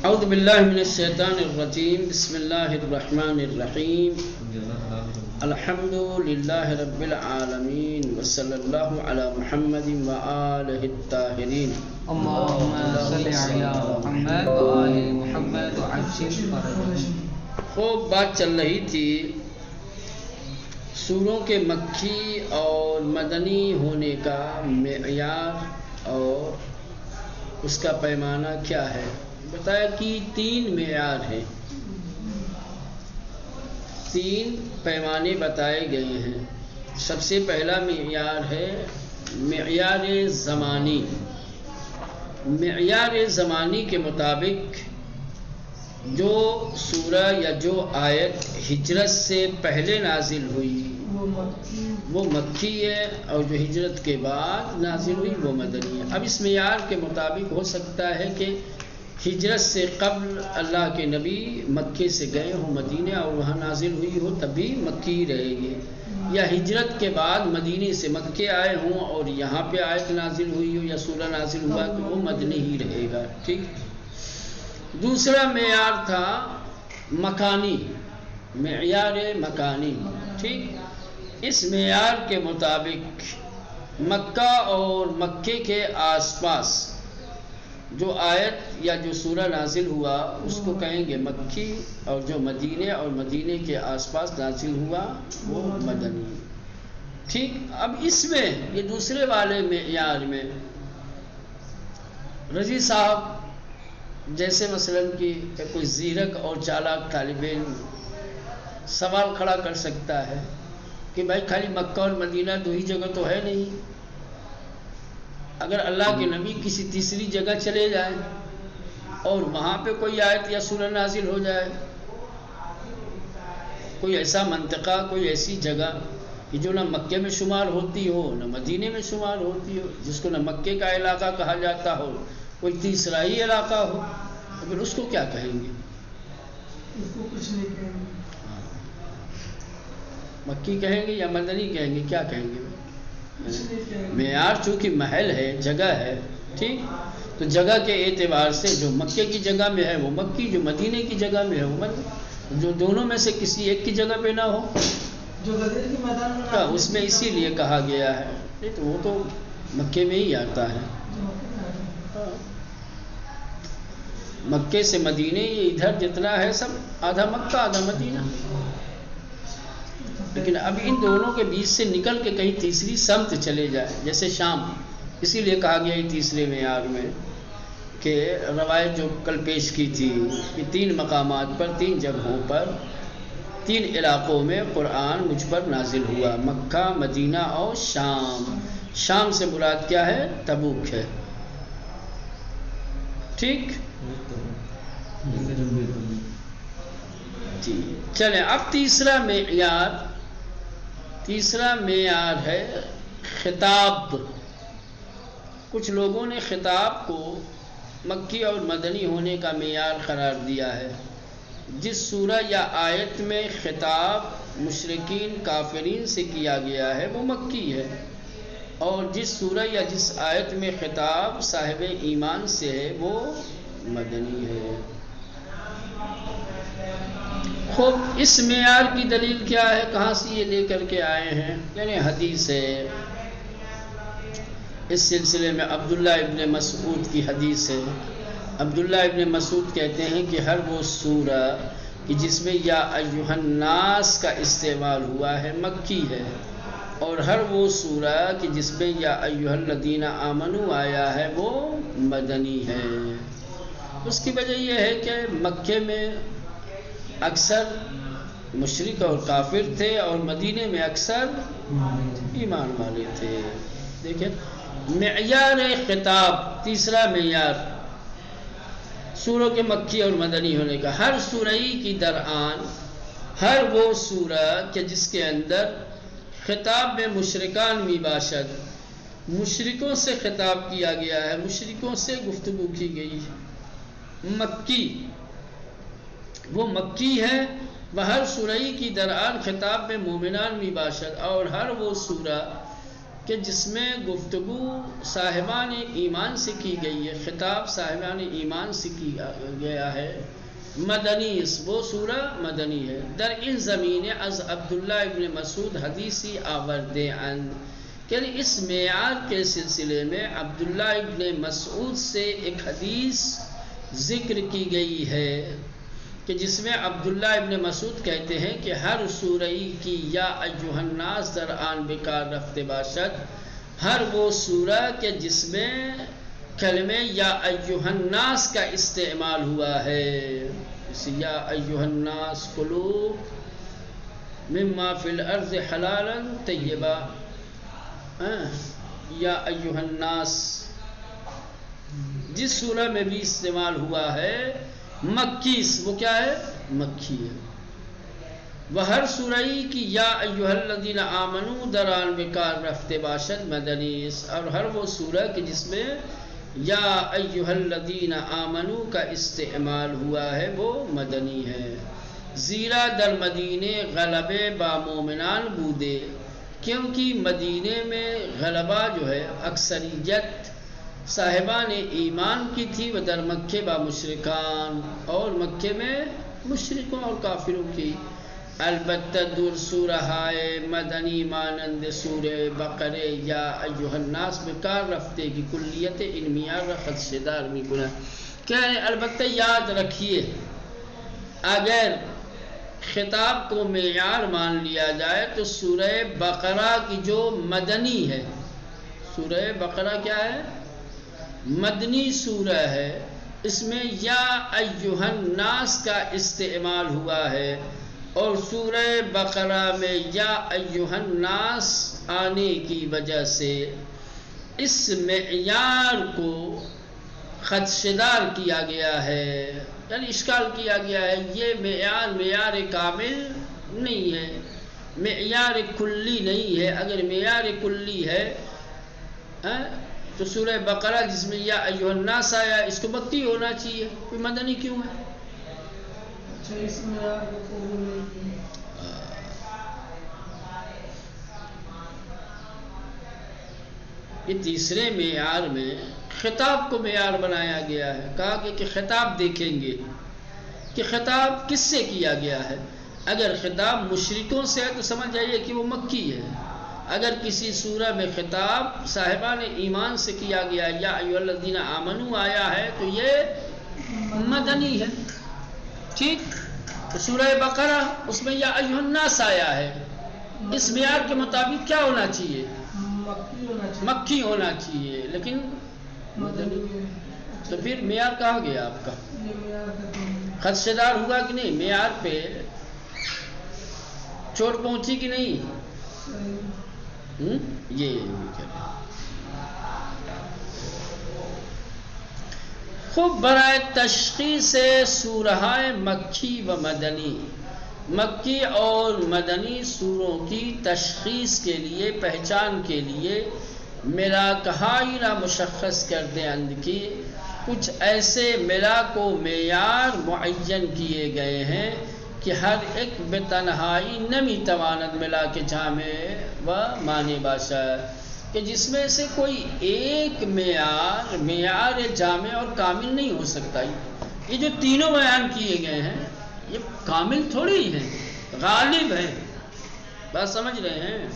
اعوذ باللہ من الشیطان الرجیم بسم اللہ الرحمن الرحیم الحمد للہ رب العالمین وصلی اللہ علی محمد وآلہ الطاہرین اللہم صلی علی محمد وآل محمد وعجل فرجهم۔ خوب بات چل رہی تھی سوروں کے مکی اور مدنی ہونے کا معیار اور اس کا پیمانہ کیا ہے۔ بتایا کہ 3 معیار ہیں، 3 پیمانے بتائے گئے ہیں۔ سب سے پہلا معیار ہے معیار زمانی۔ معیار زمانی کے مطابق جو سورہ یا جو آیت ہجرت سے پہلے نازل ہوئی وہ مکی ہے، اور جو ہجرت کے بعد نازل ہوئی وہ مدنی ہے۔ اب اس معیار کے مطابق ہو سکتا ہے کہ ہجرت سے قبل اللہ کے نبی مکے سے گئے ہوں مدینہ اور وہاں نازل ہوئی ہو تب بھی مکی رہے گی، یا ہجرت کے بعد مدینے سے مکے آئے ہوں اور یہاں پہ آیت نازل ہوئی ہو یا سورہ نازل ہوا تو وہ مدنی ہی رہے گا۔ ٹھیک۔ دوسرا معیار تھا مکانی، معیار مکانی۔ ٹھیک۔ اس معیار کے مطابق مکہ اور مکے کے آس پاس جو آیت یا جو سورہ نازل ہوا اس کو کہیں گے مکی، اور جو مدینے اور مدینے کے آس پاس نازل ہوا وہ مدنی۔ ٹھیک۔ اب اس میں یہ دوسرے والے معیار میں رضی صاحب جیسے مثلاً کہ کوئی زیرک اور چالاک طالب علم سوال کھڑا کر سکتا ہے کہ بھائی خالی مکہ اور مدینہ 2 ہی جگہ تو ہے نہیں، اگر اللہ کے نبی کسی تیسری جگہ چلے جائیں اور وہاں پہ کوئی آیت یا سورہ نازل ہو جائے، کوئی ایسا منطقہ، کوئی ایسی جگہ کہ جو نہ مکے میں شمار ہوتی ہو نہ مدینے میں شمار ہوتی ہو، جس کو نہ مکے کا علاقہ کہا جاتا ہو، کوئی تیسرا ہی علاقہ ہو، تو پھر اس کو کیا کہیں گے؟ اس کو کچھ نہیں کہیں گے۔ مکی کہیں گے یا مدنی کہیں گے؟ کیا کہیں گے؟ کچھ نہیں کہیں گے۔ معیار چونکہ محل ہے، جگہ ہے، ٹھیک، تو جگہ کے اعتبار سے جو مکے کی جگہ میں ہے وہ مکی، جو مدینے کی جگہ میں ہے وہ مدنی، جو دونوں میں سے کسی ایک کی جگہ پہ نہ ہو جو غدیر کے میدان میں تو اس میں اسی لیے کہا گیا ہے، نہیں تو وہ تو مکے میں ہی آتا ہے۔ مکے سے مدینے یہ ادھر جتنا ہے سب آدھا مکہ آدھا مدینہ، لیکن اب ان دونوں کے بیچ سے نکل کے کہیں تیسری سمت چلے جائے جیسے شام، اسی لیے کہا گیا ہے تیسرے معیار میں کہ روایت جو کل پیش کی تھی کہ 3 مقامات پر، 3 جگہوں پر، 3 علاقوں میں قرآن مجھ پر نازل ہوا، مکہ، مدینہ اور شام۔ شام سے مراد کیا ہے؟ تبوک ہے۔ ٹھیک جی۔ چلیں اب تیسرا معیار ہے خطاب۔ کچھ لوگوں نے خطاب کو مکی اور مدنی ہونے کا معیار قرار دیا ہے۔ جس سورہ یا آیت میں خطاب مشرکین کافرین سے کیا گیا ہے وہ مکی ہے، اور جس سورہ یا جس آیت میں خطاب صاحب ایمان سے ہے وہ مدنی ہے۔ خوب اس معیار کی دلیل کیا ہے؟ کہاں سے یہ لے کر کے آئے ہیں؟ یعنی حدیث ہے، اس سلسلے میں عبداللہ ابن مسعود کی حدیث ہے۔ عبداللہ ابن مسعود کہتے ہیں کہ ہر وہ سورہ کہ جس میں یا ایھا الناس کا استعمال ہوا ہے مکی ہے، اور ہر وہ سورہ کہ جس میں یا ایھا الذین آمنوا آیا ہے وہ مدنی ہے۔ اس کی وجہ یہ ہے کہ مکے میں اکثر مشرک اور کافر تھے اور مدینے میں اکثر ایمان والے تھے۔ دیکھیں معیار خطاب، تیسرا معیار سوروں کے مکی اور مدنی ہونے کا، ہر سورئی کی درآن ہر وہ سورہ کہ جس کے اندر خطاب میں مشرکان مباشر، مشرکوں سے خطاب کیا گیا ہے، مشرکوں سے گفتگو کی گئی ہے، مکی، وہ مکی ہے۔ وہ ہر سورئی کی درآن خطاب میں مومنان مباشر، اور ہر وہ سورہ کہ جس میں گفتگو صاحبان ایمان سے کی گئی ہے، خطاب صاحبان ایمان سے کیا گیا ہے. مدنی وہ سورہ مدنی ہے. در این زمینه از عبداللہ ابن مسعود حدیثی آورده اند کہ اس معیار کے سلسلے میں عبداللہ ابن مسعود سے ایک حدیث ذکر کی گئی ہے کہ جس میں عبداللہ ابن مسعود کہتے ہیں کہ ہر سورہی کی یا ایھا الناس در آن بکار رفته باشد، ہر وہ سورہ کہ جس میں کلمہ یا ایھا الناس کا استعمال ہوا ہے. یا ایھا الناس کلوا مما فی الارض حلالا طیبا، یا ایھا الناس جس سورہ میں بھی استعمال ہوا ہے مکی، وہ کیا ہے؟ مکی ہے. وہ ہر سورہی کی یا ایھا الذین آمنوا دران بکار رفتے باشد مدنی، اور ہر وہ سورہ کہ جس میں یا ایھا الذین آمنوا کا استعمال ہوا ہے وہ مدنی ہے. زیرا در مدینے غلبے با مومنان بودے، کیونکہ مدینے میں غلبہ جو ہے اکثریت صاحبان ایمان کی تھی، و در مکے با مشرکان، اور مکے میں مشرکوں اور کافروں کی. البتہ دور سورہائے مدنی مانند سورہ بقرے یا ایھا الناس بکار رفتے کی کلیت ان معیار را خدشدار می کند. کیا ہے؟ البتہ یاد رکھیے اگر خطاب کو معیار مان لیا جائے تو سورہ بقرہ کی جو مدنی ہے، سورہ بقرہ کیا ہے؟ مدنی سورہ ہے. اس میں یا ایھا الناس کا استعمال ہوا ہے، اور سورہ بقرہ میں یا ایھا الناس آنے کی وجہ سے اس معیار کو خدشدار کیا گیا ہے، یعنی اشکال کیا گیا ہے. یہ معیار کامل نہیں ہے، معیار کلی نہیں ہے. اگر معیار کلی ہے تو سورہ بقرہ جس میں یا ایھا الناس آیا اس کو مکی ہونا چاہیے، کوئی مدنی کیوں ہے؟ اس معیار کو قبول نہیں کیا. یہ تیسرے معیار میں خطاب کو معیار بنایا گیا ہے. کہا کہ خطاب دیکھیں گے کہ خطاب کس سے کیا گیا ہے. اگر خطاب مشرکوں سے ہے تو سمجھ جائیے کہ وہ مکی ہے. اگر کسی سورہ میں خطاب صاحبان ایمان سے کیا گیا یا ایھا الذین آمنوا آیا ہے تو یہ مدنی ہے. ٹھیک. تو سورہ بقرہ اس میں یا ایھا الناس آیا ہے، اس معیار کے مطابق کیا ہونا چاہیے؟ مکی ہونا چاہیے، لیکن تو پھر معیار کہاں گیا آپ کا؟ خدشدار ہوا کہ نہیں؟ معیار پہ چوٹ پہنچی کہ نہیں؟ یہ خوب برائے تشخیص سورہائے مکی و مدنی، مکی اور مدنی سوروں کی تشخیص کے لیے، پہچان کے لیے ملاکہائی را مشخص کردے اند کی کچھ ایسے ملاک و معیار معین کیے گئے ہیں کہ ہر ایک بتنہائی نمی تواند ملاک جامع و معنی باشا، کہ جس میں سے کوئی ایک معیار جامع اور کامل نہیں ہو سکتا. یہ جو تینوں بیان کیے گئے ہیں یہ کامل تھوڑی ہیں، غالب ہیں. بات سمجھ رہے ہیں؟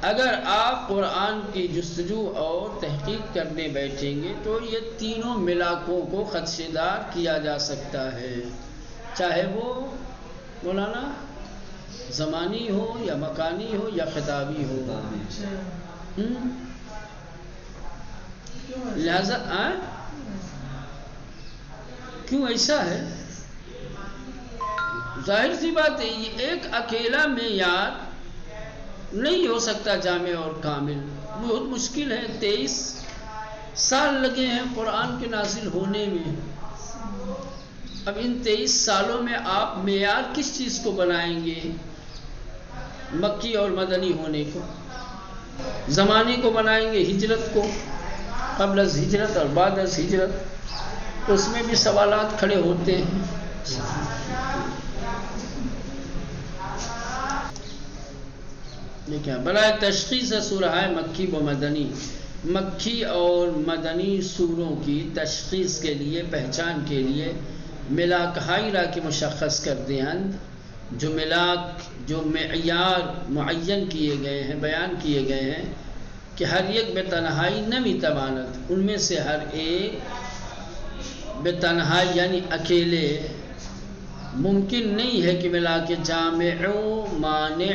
اگر آپ قرآن کی جستجو اور تحقیق کرنے بیٹھیں گے تو یہ تینوں ملاکوں کو خدشدار کیا جا سکتا ہے، چاہے وہ مولانا زمانی ہو یا مکانی ہو یا خطابی ہو. لہذا کیوں ایسا ہے؟ ظاہر سی بات ہے یہ ایک اکیلا معیار نہیں ہو سکتا جامع اور کامل، بہت مشکل ہے. 23 سال لگے ہیں قرآن کے نازل ہونے میں. اب ان 23 سالوں میں آپ معیار کس چیز کو بنائیں گے؟ مکی اور مدنی ہونے کو، زمانے کو بنائیں گے، ہجرت کو، قبل از ہجرت اور بعد از ہجرت. اس میں بھی سوالات کھڑے ہوتے ہیں. دیکھیں برائے تشخیص سورہ مکی و مدنی، مکی اور مدنی سوروں کی تشخیص کے لیے، پہچان کے لیے ملاک ہائرہ کی مشخص کر دہند، جو ملاک، جو معیار معین کیے گئے ہیں، بیان کیے گئے ہیں کہ ہر ایک بے تنہائی نمی تواند، ان میں سے ہر ایک بے تنہائی یعنی اکیلے ممکن نہیں ہے کہ ملاک جامع مانع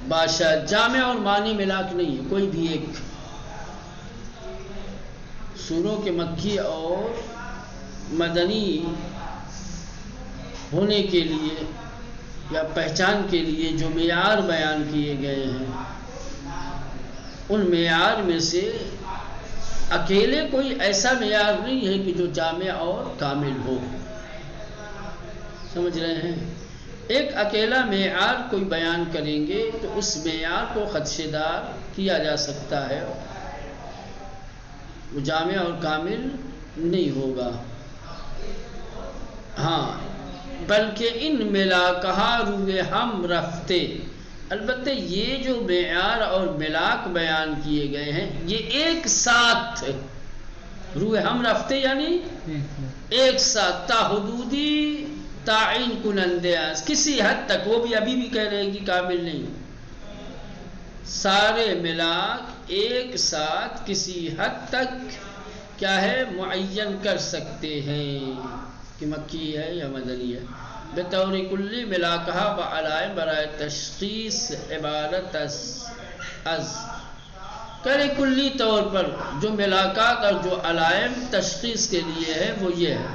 باشد، جامع اور مانع ملاک نہیں ہے کوئی بھی ایک۔ سوروں کے مکی اور مدنی ہونے کے لیے یا پہچان کے لیے جو معیار بیان کیے گئے ہیں، ان معیار میں سے اکیلے کوئی ایسا معیار نہیں ہے کہ جو جامع اور کامل ہو، سمجھ رہے ہیں؟ ایک اکیلا معیار کوئی بیان کریں گے تو اس معیار کو خدشے دار کیا جا سکتا ہے، وہ جامع اور کامل نہیں ہوگا۔ ہاں بلکہ ان ملاکہا روئے ہم رفتے، البتہ یہ جو معیار اور ملاک بیان کیے گئے ہیں یہ ایک ساتھ روئے ہم رفتے یعنی ایک ساتھ، تا حدودی تعین کنندے کسی حد تک، وہ بھی ابھی بھی کہہ رہے ہیں کہ کامل نہیں، سارے ملاک ایک ساتھ کسی حد تک کیا ہے معین کر سکتے ہیں کہ مکی ہے یا مدنی ہے۔ بطور کلی ملاکہا و علائم برائے تشخیص عبارت از کرے کلی طور پر جو ملاکات اور جو علائم تشخیص کے لیے ہے وہ یہ ہے،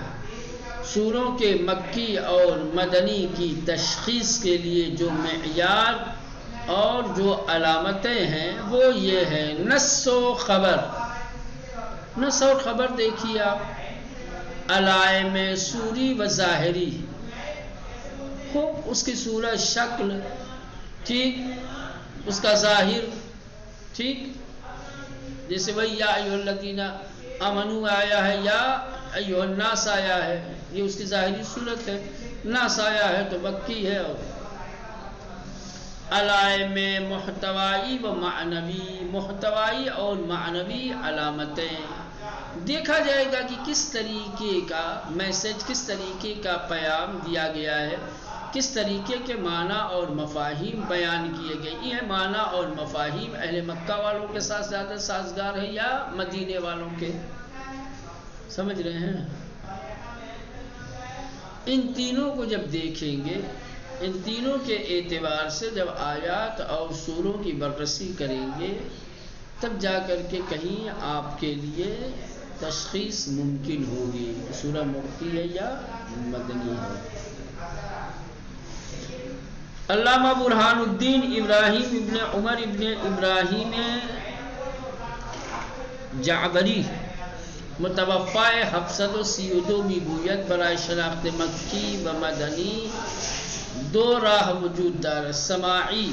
سوروں کے مکی اور مدنی کی تشخیص کے لیے جو معیار اور جو علامتیں ہیں وہ یہ ہیں، نص و خبر۔ نص اور خبر دیکھیے آپ، علائم سوری و ظاہری، خوب اس کی صورت، شکل، ٹھیک، اس کا ظاہر، ٹھیک، جیسے وہی یا ایھا الذین آمنوا آیا ہے، یا ایھا الناس آیا ہے، یہ اس کی ظاہری صورت ہے۔ ناس آیا ہے تو مکی ہے۔ اور علائم محتوائی و معنوی، محتوائی اور معنوی علامتیں، دیکھا جائے گا کہ کس طریقے کا میسج، کس طریقے کا پیام دیا گیا ہے، کس طریقے کے معنی اور مفاہیم بیان کیے گئے۔ یہ معنی اور مفاہیم اہل مکہ والوں کے ساتھ زیادہ سازگار ہے یا مدینے والوں کے؟ سمجھ رہے ہیں؟ ان تینوں کو جب دیکھیں گے، ان تینوں کے اعتبار سے جب آیات اور سوروں کی بررسی کریں گے تب جا کر کے کہیں آپ کے لیے تشخیص ممکن ہوگی سورہ مکی ہے یا مدنی ہے۔ علامہ برہان الدین ابراہیم ابن عمر ابن ابراہیم جعبری متوفہ 732 بیت برائے شناخت مکی و مدنی دو راہ وجود دار، سماعی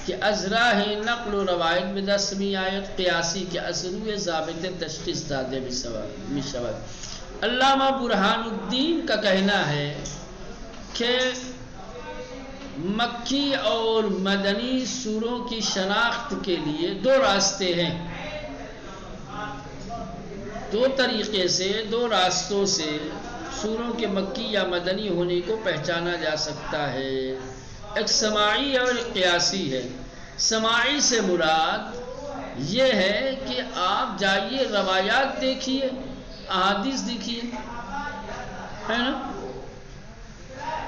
کہ از راہ نقل و روایت میں دسمی آیت، قیاسی کہ از روی ضابط تشخیص دادے میشود۔ علامہ برہان الدین کا کہنا ہے کہ مکی اور مدنی سوروں کی شناخت کے لیے دو راستے ہیں، دو طریقے سے، دو راستوں سے سوروں کے مکی یا مدنی ہونے کو پہچانا جا سکتا ہے۔ ایک سماعی اور ایک قیاسی ہے۔ سماعی سے مراد یہ ہے کہ آپ جائیے روایات دیکھیے، احادیث دیکھیے، ہے نا،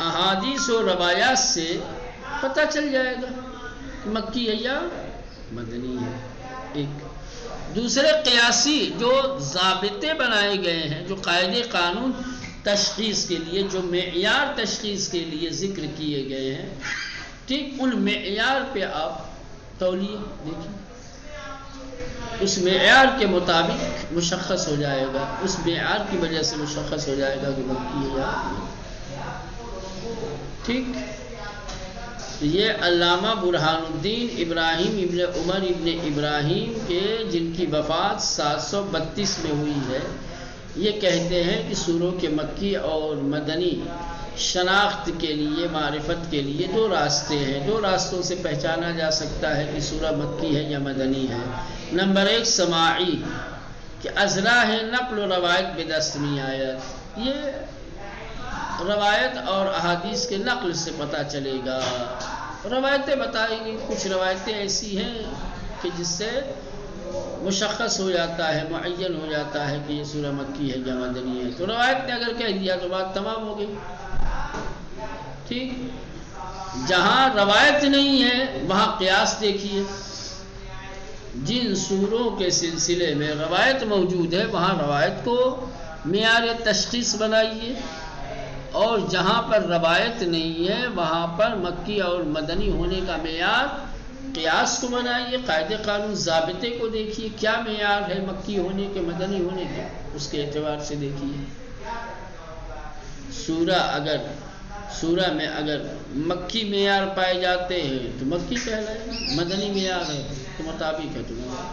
احادیث و روایات سے پتہ چل جائے گا مکی ہے یا مدنی ہے۔ ایک دوسرے قیاسی جو ضابطے بنائے گئے ہیں، جو قاعدے قانون تشخیص کے لیے، جو معیار تشخیص کے لیے ذکر کیے گئے ہیں، ٹھیک، ان معیار پہ آپ تولیہ دیکھیں، اس معیار کے مطابق مشخص ہو جائے گا، اس معیار کی وجہ سے مشخص ہو جائے گا کہ مکی ہے یا ٹھیک۔ یہ علامہ برہان الدین ابراہیم ابن عمر ابن ابراہیم کے، جن کی وفات 732 میں ہوئی ہے، یہ کہتے ہیں کہ سوروں کے مکی اور مدنی شناخت کے لیے، معرفت کے لیے دو راستے ہیں. دو راستوں سے پہچانا جا سکتا ہے کہ سورہ مکی ہے یا مدنی ہے. نمبر 1 سماعی، کہ ازراہ نقل و روایت بدست می آیت، یہ روایت اور احادیث کے نقل سے پتہ چلے گا. روایتیں بتائیں گی، کچھ روایتیں ایسی ہیں کہ جس سے مشخص ہو جاتا ہے، معین ہو جاتا ہے کہ یہ سورہ مکی ہے یا مدنی ہے. تو روایت نے اگر کہہ دیا تو بات تمام ہو گئی. ٹھیک. جہاں روایت نہیں ہے وہاں قیاس دیکھیے. جن سوروں کے سلسلے میں روایت موجود ہے وہاں روایت کو معیار تشخیص بنائیے، اور جہاں پر روایت نہیں ہے وہاں پر مکی اور مدنی ہونے کا معیار قیاس کو بنائیے. قاعدے قانون ضابطے کو دیکھیے، کیا معیار ہے مکی ہونے کے مدنی ہونے کے، اس کے اعتبار سے دیکھیے. سورہ میں اگر مکی معیار پائے جاتے ہیں تو مکی کہلائے، مدنی معیار ہے تو مطابق ہے تمہارا.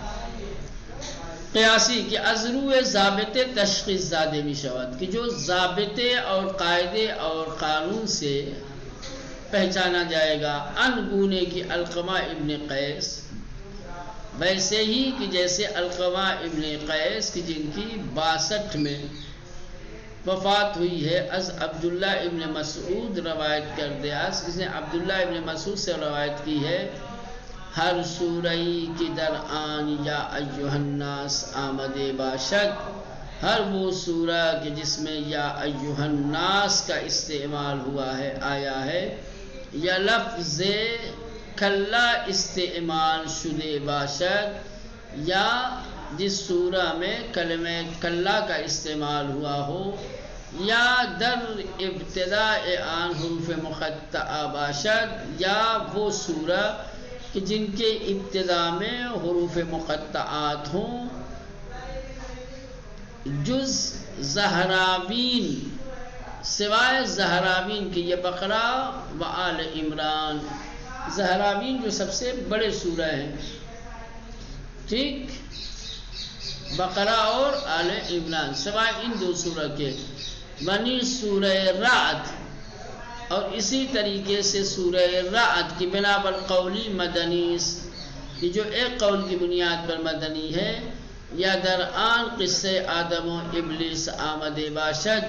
قیاسی کہ ازرو ضابطے تشخیص زادے بھی شود، کہ جو ضابطے اور قاعدے اور قانون سے پہچانا جائے گا. انگونے کی علقمہ ابن قیس، ویسے ہی کہ جیسے علقمہ ابن قیس کی جن کی 62 میں وفات ہوئی ہے. از عبداللہ ابن مسعود روایت کر دیا، اس نے عبداللہ ابن مسعود سے روایت کی ہے. ہر سورئی کی در آن یا ایہا الناس آمد باشد، ہر وہ سورہ کہ جس میں یا ایہا الناس کا استعمال ہوا ہے، آیا ہے، یا لفظ کلا استعمال شدے باشد، یا جس سورہ میں کلمہ کلا کا استعمال ہوا ہو، یا در ابتداء آن حروف مقطعہ باشد، یا وہ سورہ کہ جن کے ابتدا میں حروف مقطعات ہوں. جز زہراوین، سوائے زہراوین کے، یہ بقرہ و آل عمران. زہراوین جو سب سے بڑے سورہ ہیں، ٹھیک، بقرہ اور آل عمران، سوائے ان دو سورہ کے. بنی سورہ رعد، اور اسی طریقے سے سورہ رعد کی بنا پر قولی مدنی، یہ جو ایک قول کی بنیاد پر مدنی ہے. یا درآن قصے آدم و ابلیس آمد باشد،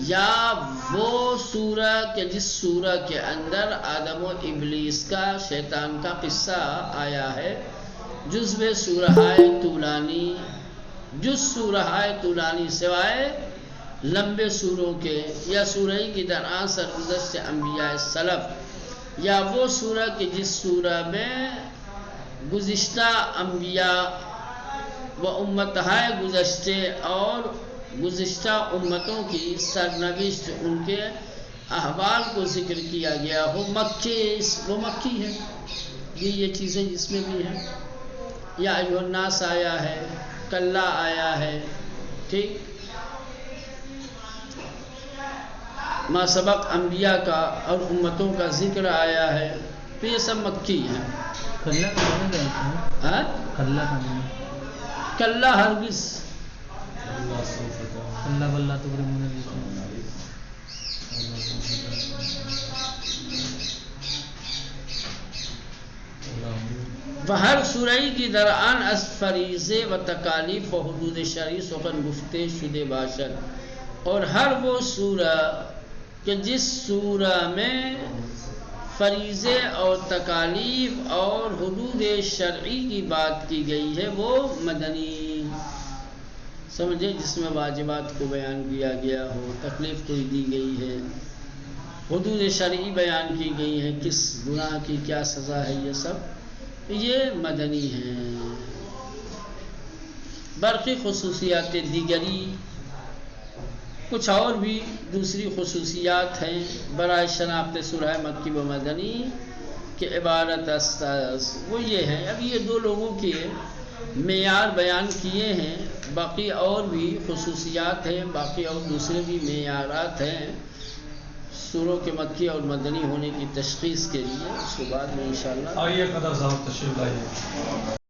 یا وہ سورہ کہ جس سورہ کے اندر آدم و ابلیس کا، شیطان کا قصہ آیا ہے. جزو سورہائے طولانی، جز سورہائے طولانی سوائے لمبے سوروں کے. یا سورہ کی درآن سرگزشت انبیاء سلف، یا وہ سورہ کہ جس سورہ میں گزشتہ انبیاء و امتہائے گزشتے اور گزشتہ امتوں کی سرنوشت، ان کے احوال کو ذکر کیا گیا ہو. وہ مکی ہے. یہ چیزیں جس میں بھی ہیں. یا ایھا الناس آیا ہے، کلا آیا ہے، ٹھیک، ما سبق انبیاء کا اور امتوں کا ذکر آیا ہے، تو یہ سب مکی ہیں. کلا ہرگز ہر سورئی کی درآن از فریضے و تکالیف و حدود شرعی سخن گفتے شدے باشد، اور ہر وہ سورہ کہ جس سورہ میں فریضے اور تکالیف اور حدود شرعی کی بات کی گئی ہے وہ مدنی. سمجھے، جس میں واجبات کو بیان کیا گیا ہو، تکلیف کوئی دی گئی ہے، حدود شرعی بیان کی گئی ہیں، کس گناہ کی کیا سزا ہے، یہ سب یہ مدنی ہیں. برقی خصوصیات دیگری، کچھ اور بھی دوسری خصوصیات ہیں برائے شناخت سورہ مکی و مدنی کے عبارت استاذ، وہ یہ ہیں. اب یہ دو لوگوں کے معیار بیان کیے ہیں، باقی اور بھی خصوصیات ہیں، باقی اور دوسرے بھی معیارات ہیں سوروں کے مکی اور مدنی ہونے کی تشخیص کے لیے. اس کے بعد میں انشاءاللہ آئیے قدر صاحب تشریف لائیے.